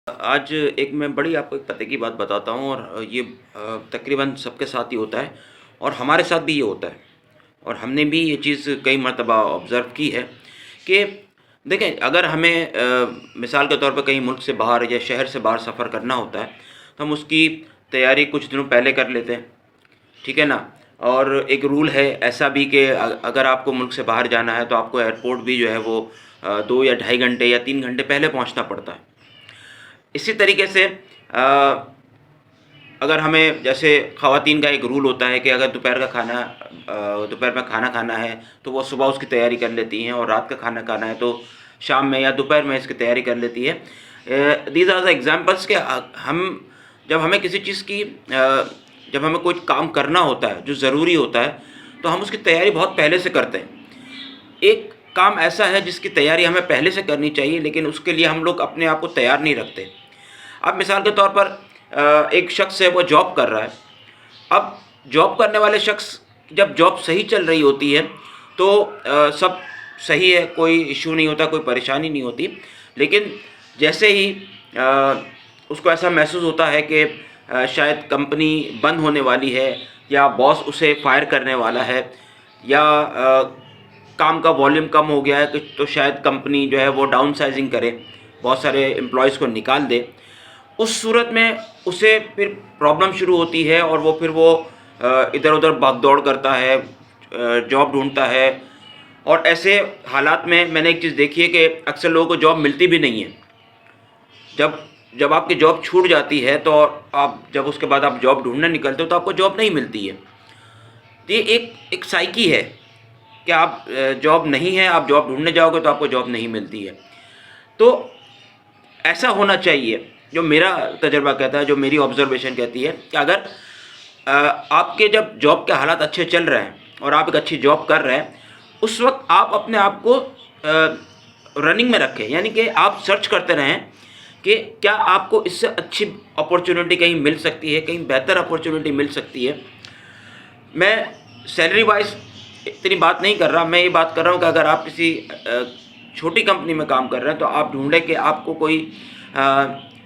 आज एक मैं बड़ी आपको एक पते की बात बताता हूँ और ये तकरीबन सबके साथ ही होता है और हमारे साथ भी ये होता है और हमने भी ये चीज़ कई मर्तबा ऑब्ज़र्व की है कि देखें, अगर हमें मिसाल के तौर पर कहीं मुल्क से बाहर या शहर से बाहर सफ़र करना होता है तो हम उसकी तैयारी कुछ दिनों पहले कर लेते हैं, ठीक है ना। और एक रूल है ऐसा भी कि अगर आपको मुल्क से बाहर जाना है तो आपको एयरपोर्ट भी जो है वो 2 या ढाई घंटे या 3 घंटे पहले पहुंचना पड़ता है। इसी तरीके से अगर हमें जैसे ख़वातीन का एक रूल होता है कि अगर दोपहर में खाना खाना है तो वो सुबह उसकी तैयारी कर लेती हैं और रात का खाना खाना है तो शाम में या दोपहर में इसकी तैयारी कर लेती है। दीज आर द एग्जांपल्स कि हम जब हमें किसी चीज़ की जब हमें कोई काम करना होता है जो ज़रूरी होता है तो हम उसकी तैयारी बहुत पहले से करते हैं। एक काम ऐसा है जिसकी तैयारी हमें पहले से करनी चाहिए लेकिन उसके लिए हम लोग अपने आप को तैयार नहीं रखते। अब मिसाल के तौर पर एक शख्स है, वो जॉब कर रहा है। अब जॉब करने वाले शख्स जब जॉब सही चल रही होती है तो सब सही है, कोई इशू नहीं होता, कोई परेशानी नहीं होती। लेकिन जैसे ही उसको ऐसा महसूस होता है कि शायद कंपनी बंद होने वाली है या बॉस उसे फायर करने वाला है या काम का वॉल्यूम कम हो गया है तो शायद कंपनी जो है वो डाउन साइजिंग करे, बहुत सारे एम्प्लॉयज़ को निकाल दे, उस सूरत में उसे फिर प्रॉब्लम शुरू होती है और वो इधर उधर भाग दौड़ करता है, जॉब ढूंढता है। और ऐसे हालात में मैंने एक चीज़ देखी है कि अक्सर लोगों को जॉब मिलती भी नहीं है। जब आपकी जॉब छूट जाती है तो आप जब उसके बाद आप जॉब ढूंढने निकलते हो तो आपको जॉब नहीं मिलती है। तो ये एक साइकी है कि आप जॉब नहीं है, आप जॉब ढूंढने जाओगे तो आपको जॉब नहीं मिलती है। तो ऐसा होना चाहिए, जो मेरा तजर्बा कहता है, जो मेरी ऑब्जर्वेशन कहती है कि अगर आपके जब जॉब के हालात अच्छे चल रहे हैं और आप एक अच्छी जॉब कर रहे हैं, उस वक्त आप अपने आप को रनिंग में रखें, यानी कि आप सर्च करते रहें कि क्या आपको इससे अच्छी अपॉर्चुनिटी कहीं मिल सकती है, कहीं बेहतर अपॉर्चुनिटी मिल सकती है। मैं सैलरी वाइज इतनी बात नहीं कर रहा, मैं ये बात कर रहा हूँ कि अगर आप किसी छोटी कंपनी में काम कर रहे हैं तो आप ढूंढें कि आपको कोई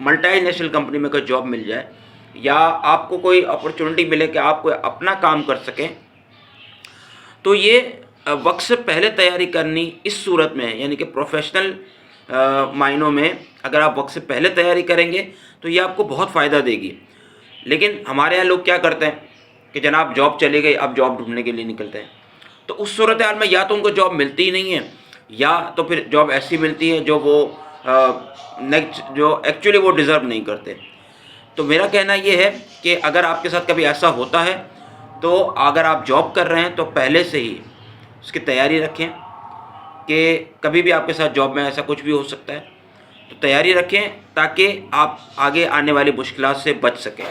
मल्टीनेशनल कंपनी में कोई जॉब मिल जाए या आपको कोई अपॉर्चुनिटी मिले कि आप कोई अपना काम कर सकें। तो ये वक्त से पहले तैयारी करनी इस सूरत में, यानी कि प्रोफेशनल मायनों में अगर आप वक्त से पहले तैयारी करेंगे तो ये आपको बहुत फ़ायदा देगी। लेकिन हमारे यहाँ लोग क्या करते हैं कि जनाब जॉब चली गई, अब जॉब ढूंढने के लिए निकलते हैं। तो उस सूरत हाल में या तो उनको जॉब मिलती ही नहीं है या तो फिर जॉब ऐसी मिलती है जो वो नेक्स्ट जो एक्चुअली वो डिज़र्व नहीं करते। तो मेरा कहना ये है कि अगर आपके साथ कभी ऐसा होता है तो अगर आप जॉब कर रहे हैं तो पहले से ही उसकी तैयारी रखें कि कभी भी आपके साथ जॉब में ऐसा कुछ भी हो सकता है। तो तैयारी रखें ताकि आप आगे आने वाली मुश्किलात से बच सकें।